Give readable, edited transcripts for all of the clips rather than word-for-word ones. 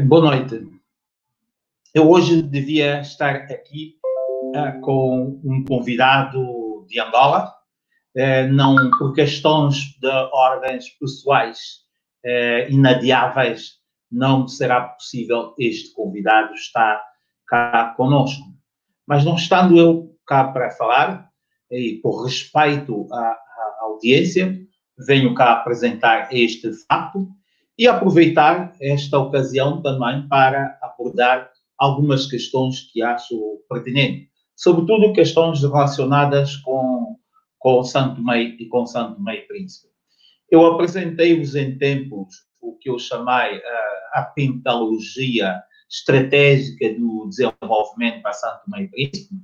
Boa noite. Eu hoje devia estar aqui com um convidado de Angola, não por questões de ordens pessoais inadiáveis, não será possível este convidado estar cá conosco. Mas não estando eu cá para falar, e por respeito à audiência, venho cá apresentar este facto e aproveitar esta ocasião também para abordar algumas questões que acho pertinentes, sobretudo questões relacionadas com São Tomé e com São Tomé e Príncipe. Eu apresentei-vos em tempos o que eu chamei a pentalogia estratégica do desenvolvimento para São Tomé e Príncipe.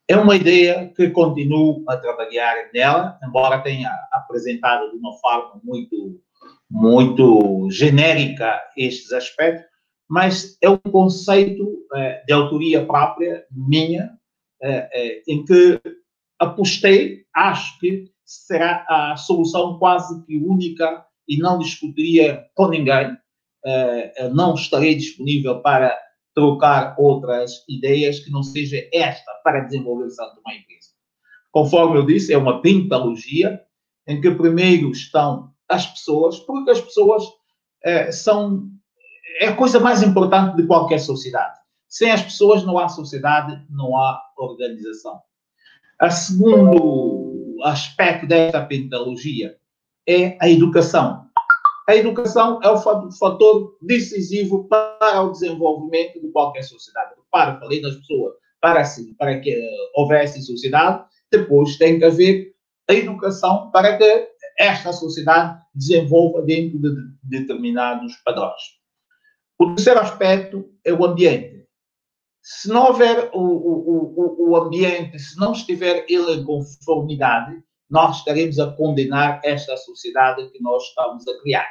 É uma ideia que continuo a trabalhar nela, embora tenha apresentado de uma forma muito genérica estes aspectos, mas é um conceito de autoria própria minha, em que apostei, acho que será a solução quase que única e não discutiria com ninguém. Não estarei disponível para trocar outras ideias que não seja esta para desenvolver São Tomé e Príncipe. Conforme eu disse, é uma pentalogia em que primeiro estão as pessoas, porque as pessoas é a coisa mais importante de qualquer sociedade. Sem as pessoas não há sociedade, não há organização. O segundo aspecto desta pentalogia é a educação. A educação é o fator decisivo para o desenvolvimento de qualquer sociedade. Repare, falei das pessoas, para que houvesse sociedade, depois tem que haver a educação para que esta sociedade desenvolva dentro de determinados padrões. O terceiro aspecto é o ambiente. Se não houver o ambiente, se não estiver ele em conformidade, nós estaremos a condenar esta sociedade que nós estamos a criar.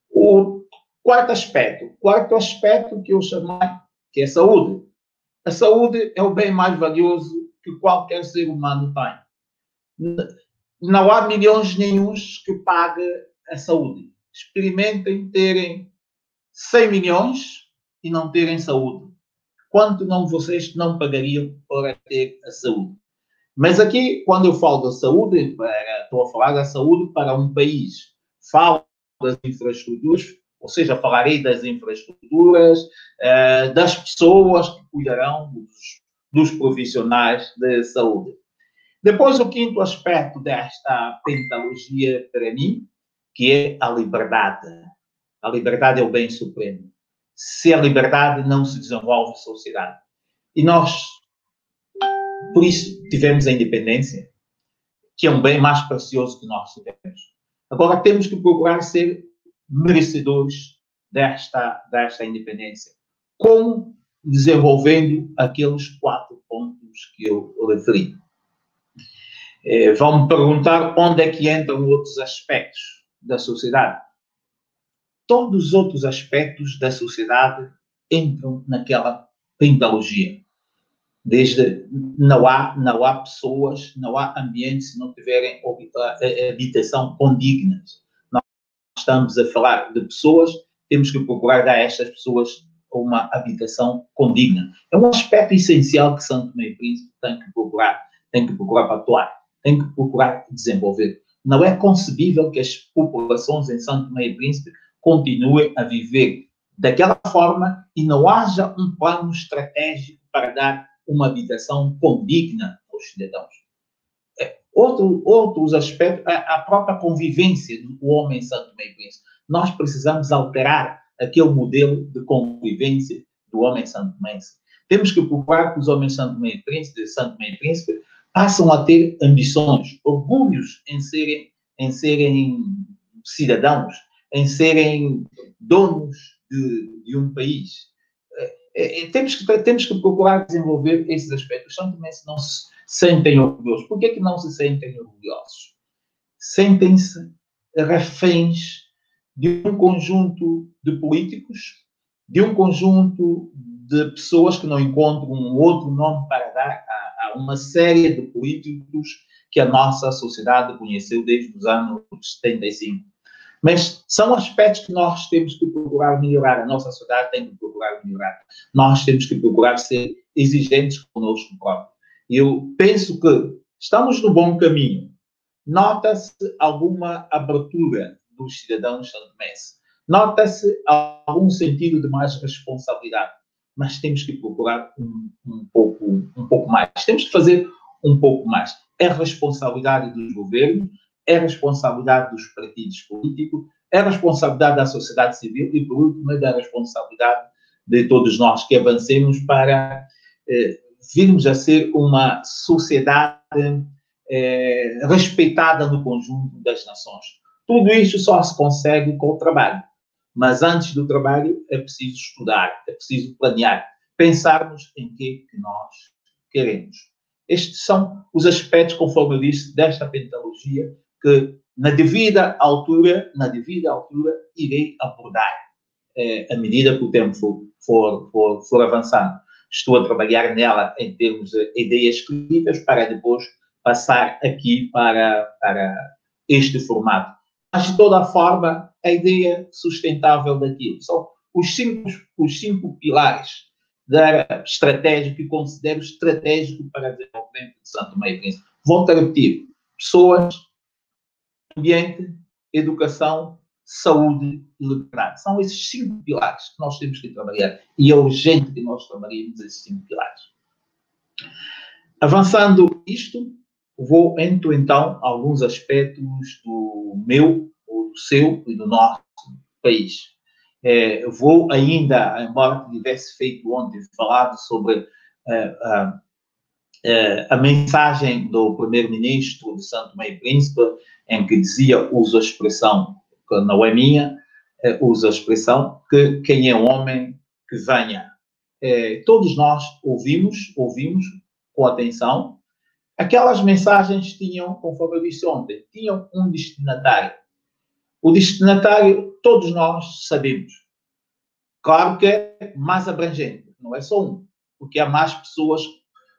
O quarto aspecto que eu chamei, que é a saúde. A saúde é o bem mais valioso que qualquer ser humano tem. Não há milhões nenhuns que paguem a saúde. Experimentem terem 100 milhões e não terem saúde. Quanto não vocês não pagariam para ter a saúde? Mas aqui, quando eu falo da saúde, estou a falar da saúde para um país. Falo das infraestruturas, ou seja, falarei das infraestruturas, das pessoas que cuidarão dos profissionais de saúde. Depois, o quinto aspecto desta pentalogia para mim, que é a liberdade. A liberdade é o bem supremo. Sem a liberdade não se desenvolve sociedade. E nós, por isso, tivemos a independência, que é um bem mais precioso que nós tivemos. Agora temos que procurar ser merecedores desta independência. Como? Desenvolvendo aqueles 4 pontos que eu referi. Vão me perguntar onde é que entram outros aspectos da sociedade. Todos os outros aspectos da sociedade entram naquela pentalogia. Desde não há pessoas, não há ambiente se não tiverem habitação condigna. Nós estamos a falar de pessoas, temos que procurar dar a estas pessoas uma habitação condigna. É um aspecto essencial que São Tomé e Príncipe tem que procurar para atuar, tem que procurar desenvolver. Não é concebível que as populações em São Tomé e Príncipe continuem a viver daquela forma e não haja um plano estratégico para dar uma habitação condigna aos cidadãos. Outros aspectos, a própria convivência do homem em São Tomé e Príncipe. Nós precisamos alterar aquele modelo de convivência do homem em São Tomé. Temos que procurar que os homens de São Tomé e Príncipe passam a ter ambições, orgulhos em serem cidadãos, em serem donos de um país. Temos que procurar desenvolver esses aspectos. São Tomé não se sentem orgulhosos. Por que não se sentem orgulhosos? Sentem-se reféns de um conjunto de políticos, de um conjunto de pessoas que não encontram um outro nome para dar a uma série de políticos que a nossa sociedade conheceu desde os anos 75. Mas são aspectos que nós temos que procurar melhorar. A nossa sociedade tem que procurar melhorar. Nós temos que procurar ser exigentes conosco próprios. Eu penso que estamos no bom caminho. Nota-se alguma abertura dos cidadãos santomenses. Nota-se algum sentido de mais responsabilidade. Mas temos que procurar um pouco mais. Temos que fazer um pouco mais. É responsabilidade dos governos, é responsabilidade dos partidos políticos, é responsabilidade da sociedade civil e, por último, é da responsabilidade de todos nós que avancemos para virmos a ser uma sociedade respeitada no conjunto das nações. Tudo isso só se consegue com o trabalho. Mas antes do trabalho é preciso estudar, é preciso planear, pensarmos em que nós queremos. Estes são os aspectos, conforme eu disse, desta pentalogia que, na devida altura, irei abordar à medida que o tempo for avançando. Estou a trabalhar nela em termos de ideias escritas para depois passar aqui para este formato. Mas, de toda a forma, a ideia sustentável daquilo são os cinco pilares da estratégia que considero estratégico para o desenvolvimento de Santo Tomé e Príncipe. Volto a repetir: pessoas, ambiente, educação, saúde e liberdade. São esses 5 pilares que nós temos que trabalhar. E é urgente que nós trabalhemos esses 5 pilares. Avançando isto, entro então a alguns aspectos do meu, ou do seu e do nosso país. Vou ainda, embora tivesse feito ontem, falado sobre a mensagem do primeiro-ministro de Santo Tomé e Príncipe, em que dizia, uso a expressão, que não é minha, uso a expressão, que quem é homem, que venha. Todos nós ouvimos com atenção. Aquelas mensagens tinham, conforme eu disse ontem, tinham um destinatário. O destinatário, todos nós sabemos. Claro que é mais abrangente, não é só um, porque há mais pessoas.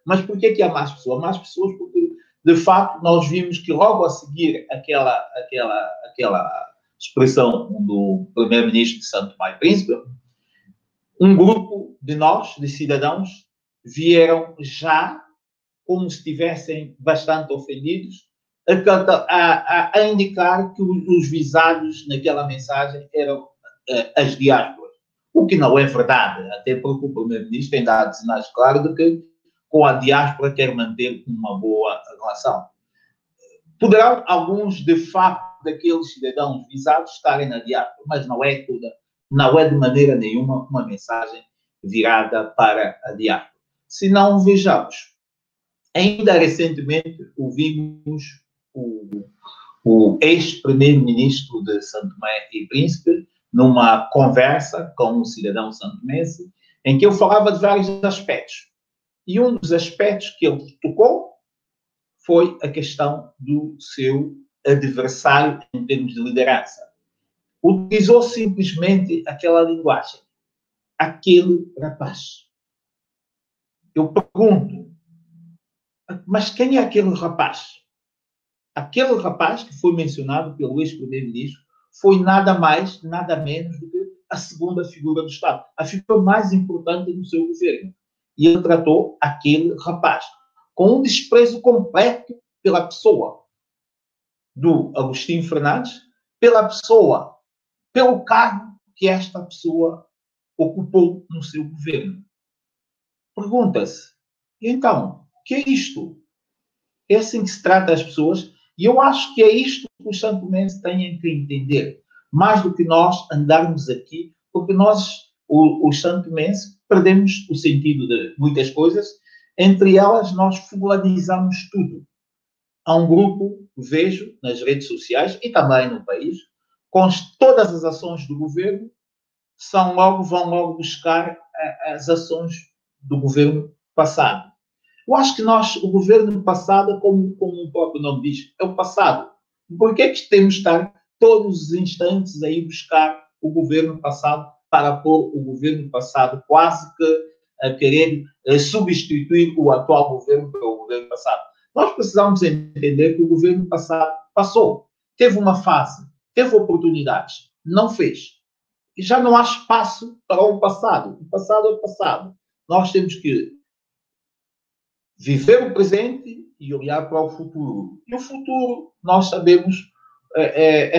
Mas por que há mais pessoas? Há mais pessoas porque, de facto, nós vimos que logo a seguir aquela expressão do primeiro-ministro de Santo Tomé e Príncipe, um grupo de nós, de cidadãos, vieram já, como se estivessem bastante ofendidos, a indicar que os visados naquela mensagem eram as diásporas. O que não é verdade, até porque o primeiro-ministro tem dado sinais claros de que com a diáspora quer manter uma boa relação. Poderão alguns, de facto, daqueles cidadãos visados estarem na diáspora, mas não é de maneira nenhuma uma mensagem virada para a diáspora. Se não, vejamos. Ainda recentemente ouvimos o ex-primeiro-ministro de Santo Tomé e Príncipe numa conversa com um cidadão santomense em que ele falava de vários aspectos. E um dos aspectos que ele tocou foi a questão do seu adversário em termos de liderança. Utilizou simplesmente aquela linguagem. Aquele rapaz. Eu pergunto, mas quem é aquele rapaz? Aquele rapaz que foi mencionado pelo ex-primeiro-ministro foi nada mais, nada menos do que a segunda figura do Estado. A figura mais importante do seu governo. E ele tratou aquele rapaz com um desprezo completo pela pessoa do Agostinho Fernandes, pela pessoa, pelo cargo que esta pessoa ocupou no seu governo. Pergunta-se, e então, o que é isto? É assim que se trata as pessoas? E eu acho que é isto que os santomenses têm que entender, mais do que nós andarmos aqui, porque nós, os santomenses, perdemos o sentido de muitas coisas, entre elas nós fulanizamos tudo. Há um grupo, vejo, nas redes sociais e também no país, com todas as ações do governo, vão logo buscar as ações do governo passado. Eu acho que o governo passado, como o próprio nome diz, é o passado. Por que é que temos de estar todos os instantes a ir buscar o governo passado para pôr o governo passado quase que a querer substituir o atual governo pelo governo passado? Nós precisamos entender que o governo passado passou. Teve uma fase Teve oportunidades, não fez. E já não há espaço para o passado. O passado é o passado. Nós temos que viver o presente e olhar para o futuro. E o futuro, nós sabemos,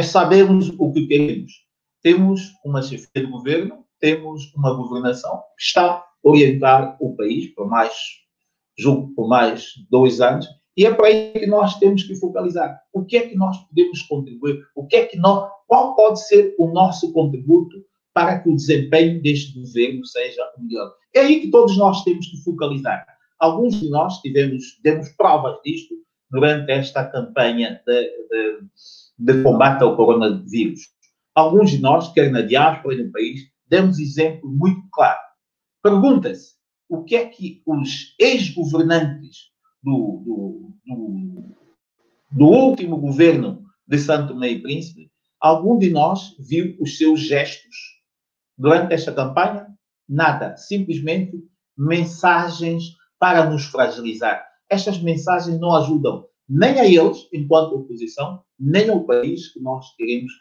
sabermos o que queremos. Temos uma chefia de governo, temos uma governação que está a orientar o país por mais, julgo, por mais 2 anos, e é para aí que nós temos que focalizar. O que é que nós podemos contribuir? Qual pode ser o nosso contributo para que o desempenho deste governo seja o melhor? É aí que todos nós temos que focalizar. Alguns de nós demos provas disto durante esta campanha de combate ao coronavírus. Alguns de nós, quer na diáspora e no país, demos exemplo muito claro. Pergunta-se o que é que os ex-governantes do último governo de São Tomé e Príncipe, algum de nós viu os seus gestos durante esta campanha? Nada. Simplesmente mensagens para nos fragilizar. Estas mensagens não ajudam nem a eles, enquanto oposição, nem ao país que nós queremos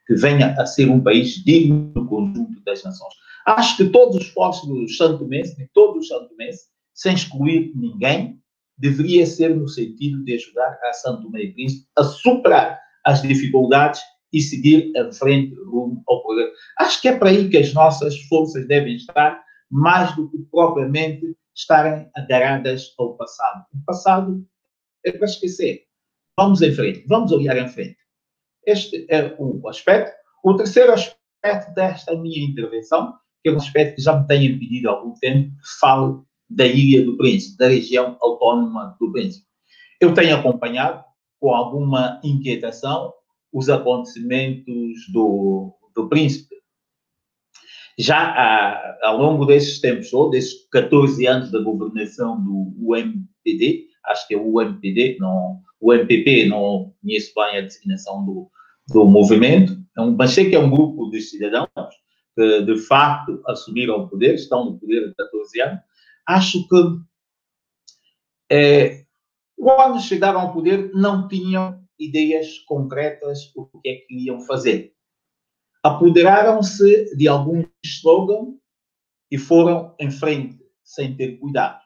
que venha a ser um país digno do conjunto das nações. Acho que todos os esforços dos santomenses, de todos os santomenses, sem excluir ninguém, deveria ser no sentido de ajudar a São Tomé e Príncipe a superar as dificuldades e seguir em frente rumo ao poder. Acho que é para aí que as nossas forças devem estar, mais do que propriamente estarem agarradas ao passado. O passado é para esquecer. Vamos em frente, vamos olhar em frente. Este é o aspecto. O terceiro aspecto desta minha intervenção, que é um aspecto que já me tem impedido há algum tempo, que falo da Ilha do Príncipe, da região autónoma do Príncipe. Eu tenho acompanhado com alguma inquietação os acontecimentos do Príncipe. Já ao longo desses tempos, ou desses 14 anos da governação do UMPD, acho que é o UMPD, não, o MPP, não conheço bem a designação do movimento, mas sei que é um grupo de cidadãos que, de facto, assumiram o poder, estão no poder há 14 anos. Acho que, quando chegaram ao poder, não tinham ideias concretas do que é que iam fazer. Apoderaram-se de alguns slogans e foram em frente, sem ter cuidado.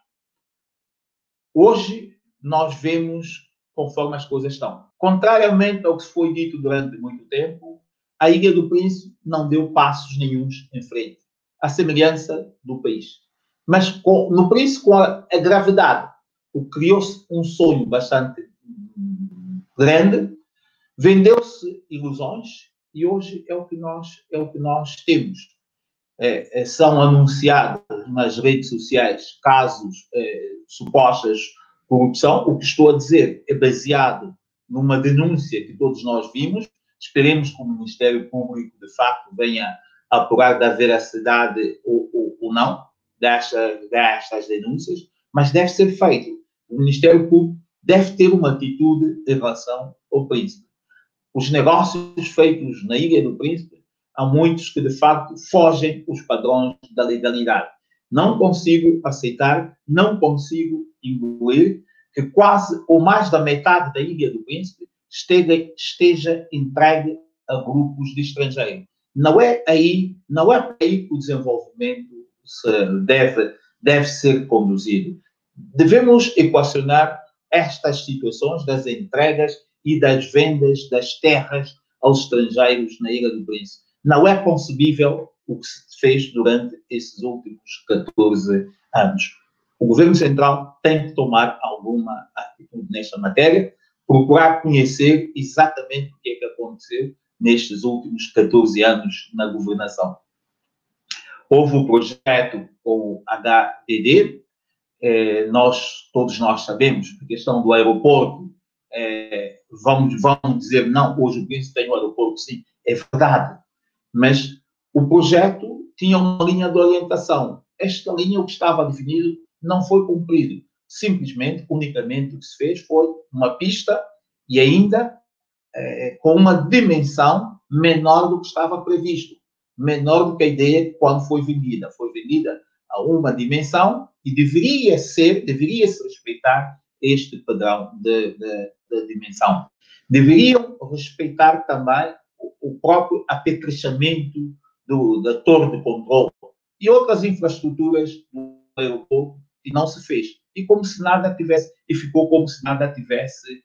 Hoje, nós vemos conforme as coisas estão. Contrariamente ao que foi dito durante muito tempo, a Ilha do Príncipe não deu passos nenhuns em frente, à semelhança do país. Mas no Príncipe, com a gravidade, criou-se um sonho bastante grande, vendeu-se ilusões e hoje é o que nós temos. São anunciados nas redes sociais casos supostas corrupção. O que estou a dizer é baseado numa denúncia que todos nós vimos. Esperemos que o Ministério Público, de facto, venha a apurar da veracidade ou não destas denúncias, mas deve ser feito. O Ministério Público deve ter uma atitude em relação ao Príncipe. Os negócios feitos na Ilha do Príncipe, há muitos que, de facto, fogem os padrões da legalidade. Não consigo aceitar, não consigo engolir que quase ou mais da metade da Ilha do Príncipe esteja entregue a grupos de estrangeiros. Não é para aí que o desenvolvimento deve ser conduzido. Devemos equacionar estas situações das entregas e das vendas das terras aos estrangeiros na Ilha do Príncipe. Não é concebível o que se fez durante esses últimos 14 anos. O Governo Central tem que tomar alguma atitude nesta matéria, procurar conhecer exatamente o que é que aconteceu nestes últimos 14 anos na governação. Houve o projeto com o HDD, todos nós sabemos, a questão do aeroporto, vamos dizer, não, hoje o Príncipe tem um aeroporto, sim, é verdade, mas o projeto tinha uma linha de orientação. Esta linha, o que estava definido, não foi cumprido. Simplesmente, unicamente, o que se fez foi uma pista e ainda com uma dimensão menor do que estava previsto, menor do que a ideia quando foi vendida. Foi vendida a uma dimensão e deveria-se respeitar este padrão de dimensão. Deveriam respeitar também próprio apetrechamento da torre de controle e outras infraestruturas do aeroporto que não se fez. E como se nada tivesse, e ficou como se nada tivesse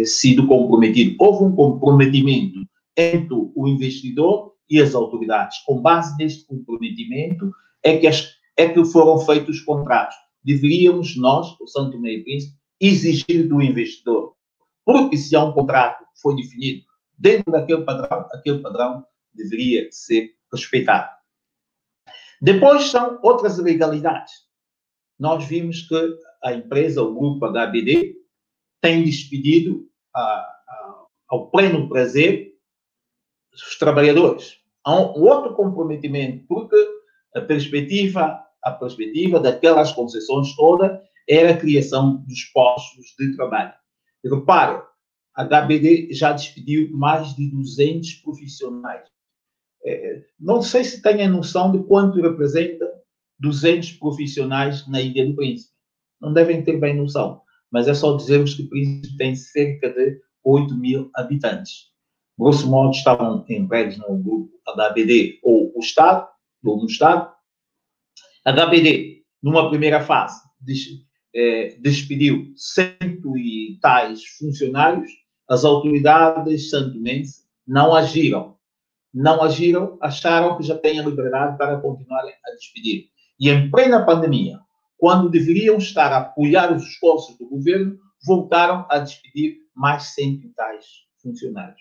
sido comprometido. Houve um comprometimento entre o investidor e as autoridades. Com base neste comprometimento é que foram feitos os contratos. Deveríamos nós, o São Tomé e Príncipe, exigir do investidor. Porque se há um contrato que foi definido dentro daquele padrão, aquele padrão deveria ser respeitado. Depois são outras ilegalidades. Nós vimos que a empresa, o grupo HBD, tem despedido ao pleno prazer os trabalhadores. Há um outro comprometimento, porque a perspectiva daquelas concessões todas era a criação dos postos de trabalho. E repare, a HBD já despediu mais de 200 profissionais. Não sei se têm a noção de quanto representa 200 profissionais na Ilha do Príncipe. Não devem ter bem noção. Mas é só dizermos que o Príncipe tem cerca de 8 mil habitantes. Grosso modo, estavam empregados no grupo HBD ou no Estado. HBD, numa primeira fase, despediu 100 e tais funcionários. As autoridades santomenses não agiram. Acharam que já têm a liberdade para continuarem a despedir. E em plena pandemia, quando deveriam estar a apoiar os esforços do governo, voltaram a despedir mais 100 e tais funcionários.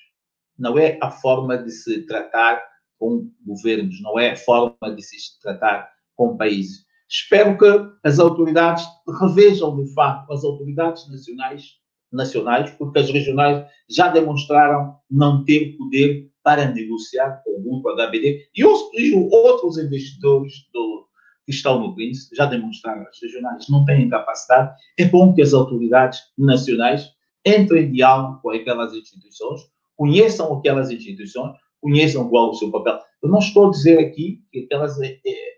Não é a forma de se tratar com governos, não é a forma de se tratar com países. Espero que as autoridades revejam, de facto, as autoridades nacionais, porque as regionais já demonstraram não ter poder para negociar com o grupo HBD e outros investidores que estão no Príncipe, já demonstraram, as regionais não têm capacidade. É bom que as autoridades nacionais entrem em diálogo com aquelas instituições, conheçam aquelas instituições, conheçam qual é o seu papel. Eu não estou a dizer aqui que aquelas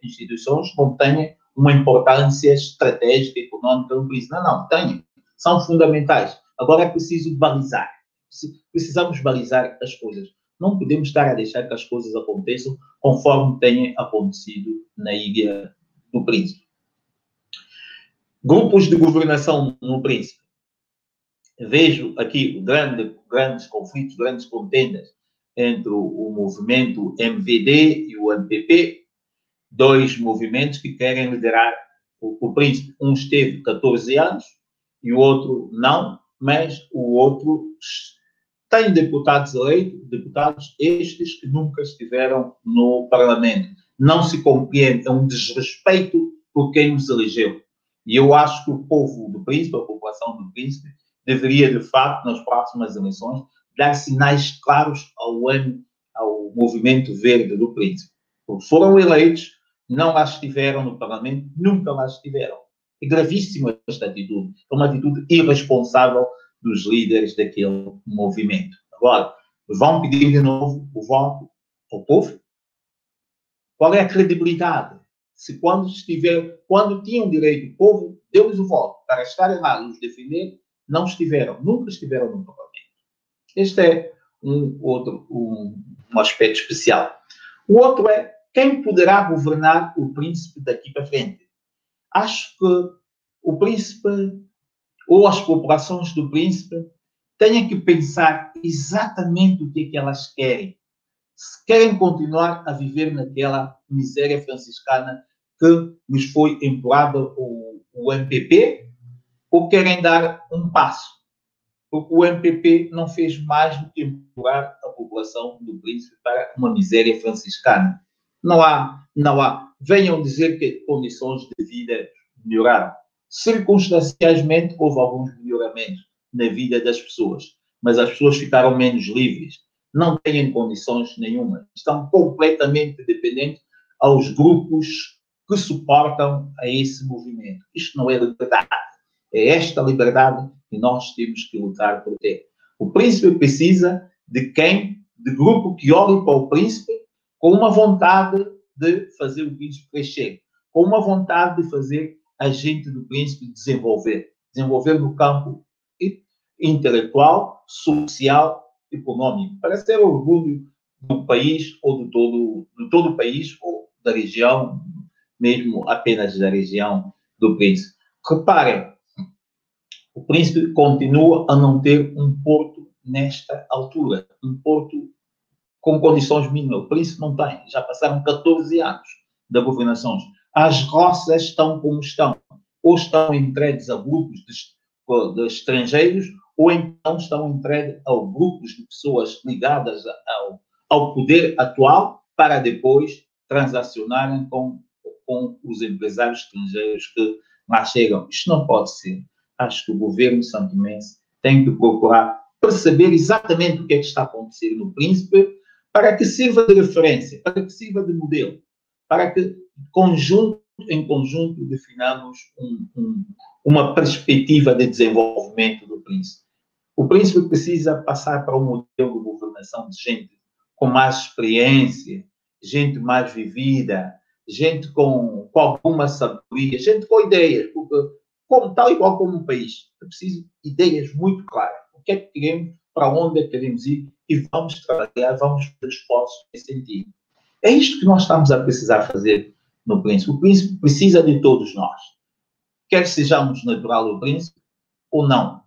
instituições não tenham uma importância estratégica, econômica no Príncipe. Não, têm. São fundamentais. Agora é preciso balizar. Precisamos balizar as coisas. Não podemos estar a deixar que as coisas aconteçam conforme tenha acontecido na Ilha do Príncipe. Grupos de governação no Príncipe. Vejo aqui grandes conflitos, grandes contendas entre o movimento MVD e o MPP, dois movimentos que querem liderar o Príncipe. Um esteve 14 anos e o outro não, mas o outro tem deputados eleitos, deputados estes que nunca estiveram no Parlamento. Não se compreende, é um desrespeito por quem os elegeu. E eu acho que o povo do Príncipe, a população do Príncipe, deveria, de facto, nas próximas eleições, dar sinais claros ao movimento verde do Príncipe. Porque foram eleitos, não lá estiveram no Parlamento, nunca lá estiveram. É gravíssima esta atitude. É uma atitude irresponsável dos líderes daquele movimento. Agora, vão pedir de novo o voto ao povo? Qual é a credibilidade? Se quando tinham direito, o povo deu-lhes o voto para estarem lá e os defender, não estiveram, nunca estiveram no Parlamento. Este é um aspecto especial. O outro é quem poderá governar o Príncipe daqui para frente. Acho que o Príncipe ou as populações do Príncipe têm que pensar exatamente o que é que elas querem. Se querem continuar a viver naquela miséria franciscana que nos foi empurrada o MPP, ou querem dar um passo. Porque o MPP não fez mais do que empurrar a população do Príncipe para uma miséria franciscana. Não há. Venham dizer que condições de vida melhoraram. Circunstancialmente, houve alguns melhoramentos na vida das pessoas, mas as pessoas ficaram menos livres, não têm condições nenhuma, estão completamente dependentes aos grupos que suportam a esse movimento. Isto não é liberdade. É esta liberdade que nós temos que lutar por ter. O Príncipe precisa de grupo que olhe para o Príncipe com uma vontade de fazer o Príncipe crescer, com uma vontade de fazer a gente do Príncipe desenvolver no campo intelectual, social, econômico, para ser orgulho do país ou de todo o país ou da região, mesmo apenas da região do Príncipe. Reparem, o Príncipe continua a não ter um porto nesta altura, um porto com condições mínimas. O Príncipe não tem, já passaram 14 anos da governação. As roças estão como estão, ou estão entregues a grupos de estrangeiros, ou então estão entregues a grupos de pessoas ligadas ao poder atual, para depois transacionarem com os empresários estrangeiros que lá chegam. Isto não pode ser. Acho que o governo santomense tem que procurar perceber exatamente o que é que está a acontecer no Príncipe, para que sirva de referência, para que sirva de modelo, para que em conjunto definamos uma perspectiva de desenvolvimento do Príncipe. O Príncipe precisa passar para um modelo de governação de gente com mais experiência, gente mais vivida, gente com alguma sabedoria, gente com ideias, porque tal e qual como um país, é preciso ideias muito claras. O que é que queremos, para onde é que queremos ir, e vamos trabalhar, vamos fazer esforços nesse sentido. É isto que nós estamos a precisar fazer no Príncipe. O Príncipe precisa de todos nós. Quer sejamos natural do Príncipe ou não.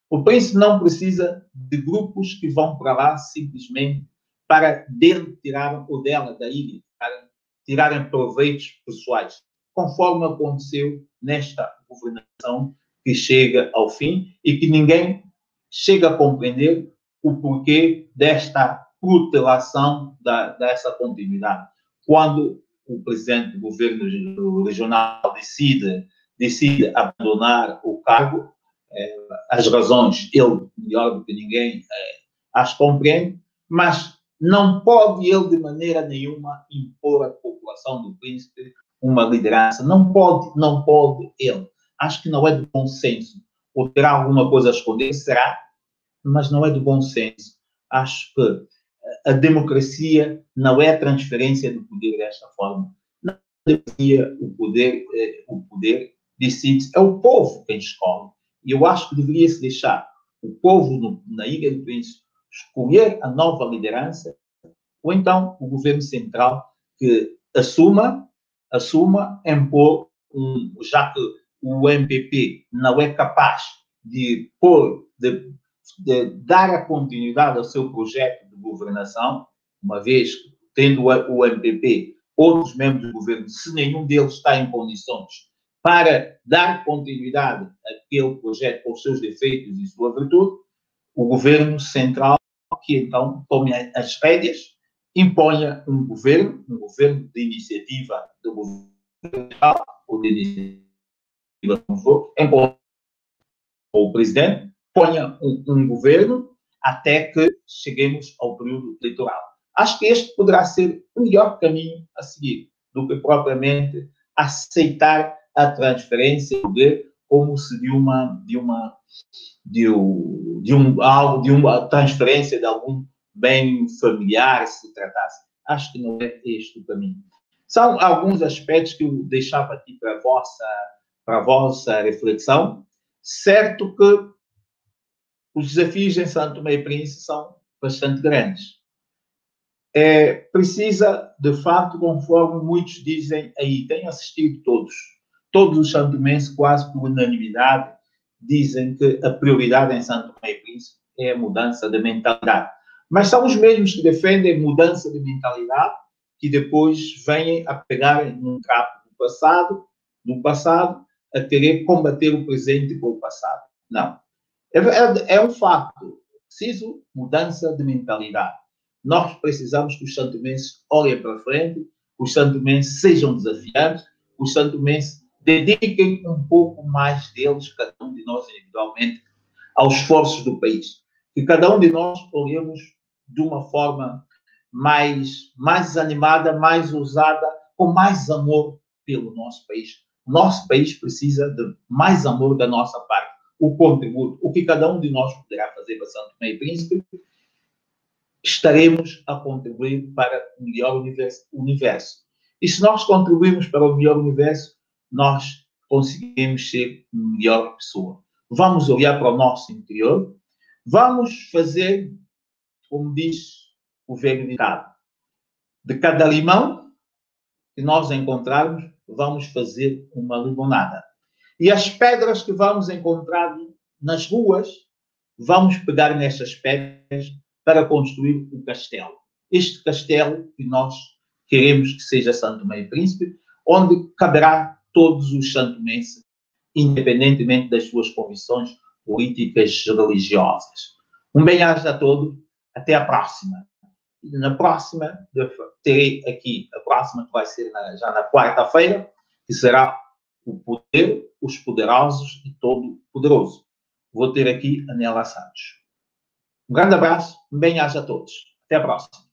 O Príncipe não precisa de grupos que vão para lá simplesmente para dele tirar, ou dela, da ilha, para tirarem proveitos pessoais, conforme aconteceu nesta governação que chega ao fim e que ninguém chega a compreender o porquê desta protelação dessa continuidade. Quando o presidente do governo regional decide abandonar o cargo, as razões, ele, melhor do que ninguém, as compreende, mas não pode ele, de maneira nenhuma, impor à população do Príncipe uma liderança. Não pode ele. Acho que não é de bom senso. Ou terá alguma coisa a esconder, será, mas não é de bom senso. Acho que a democracia não é a transferência do poder desta forma. Na democracia, o poder decide, é o povo quem escolhe. E eu acho que deveria-se deixar o povo na Ilha do Príncipe escolher a nova liderança, ou então o governo central que assuma já que o MPP não é capaz de dar a continuidade ao seu projeto de governação, uma vez que, tendo o MPP outros membros do governo, se nenhum deles está em condições para dar continuidade àquele projeto com os seus defeitos e sua virtude, o governo central, que então tome as rédeas, imponha um governo de iniciativa do governo central, ou de iniciativa como for, ou o presidente, ponha um governo até que cheguemos ao período eleitoral. Acho que este poderá ser o melhor caminho a seguir do que propriamente aceitar a transferência do poder como se de uma transferência de algum bem familiar se tratasse. Acho que não é este o caminho. São alguns aspectos que eu deixava aqui para a vossa reflexão. Certo que os desafios em São Tomé e Príncipe são bastante grandes. Precisa, de fato, conforme muitos dizem aí, tenho assistido todos os santomenses, quase por unanimidade, dizem que a prioridade em São Tomé e Príncipe é a mudança de mentalidade. Mas são os mesmos que defendem mudança de mentalidade que depois vêm a pegarem num trapo do passado, a querer combater o presente com o passado. Não. É um facto. Preciso mudança de mentalidade. Nós precisamos que os santomenses olhem para frente, que os santomenses sejam desafiantes, que os santomenses dediquem um pouco mais deles, cada um de nós individualmente, aos esforços do país. Que cada um de nós olhemos de uma forma mais animada, mais ousada, com mais amor pelo nosso país. O nosso país precisa de mais amor da nossa parte. O contributo, o que cada um de nós poderá fazer para São Tomé e Príncipe, estaremos a contribuir para o melhor universo. E se nós contribuirmos para o melhor universo, nós conseguimos ser uma melhor pessoa. Vamos olhar para o nosso interior, vamos fazer, como diz o velho ditado: de cada limão que nós encontrarmos, vamos fazer uma limonada. E as pedras que vamos encontrar nas ruas, vamos pegar nessas pedras para construir o castelo. Este castelo que nós queremos que seja Santo Tomé e Príncipe, onde caberá todos os santomenses, independentemente das suas convicções políticas e religiosas. Um bem-aja a todos, até a próxima. Na próxima, terei aqui, a próxima que vai ser já na quarta-feira, que será o poder, os poderosos e todo-poderoso. Vou ter aqui a Nela Santos. Um grande abraço, um bem-aja a todos. Até a próxima.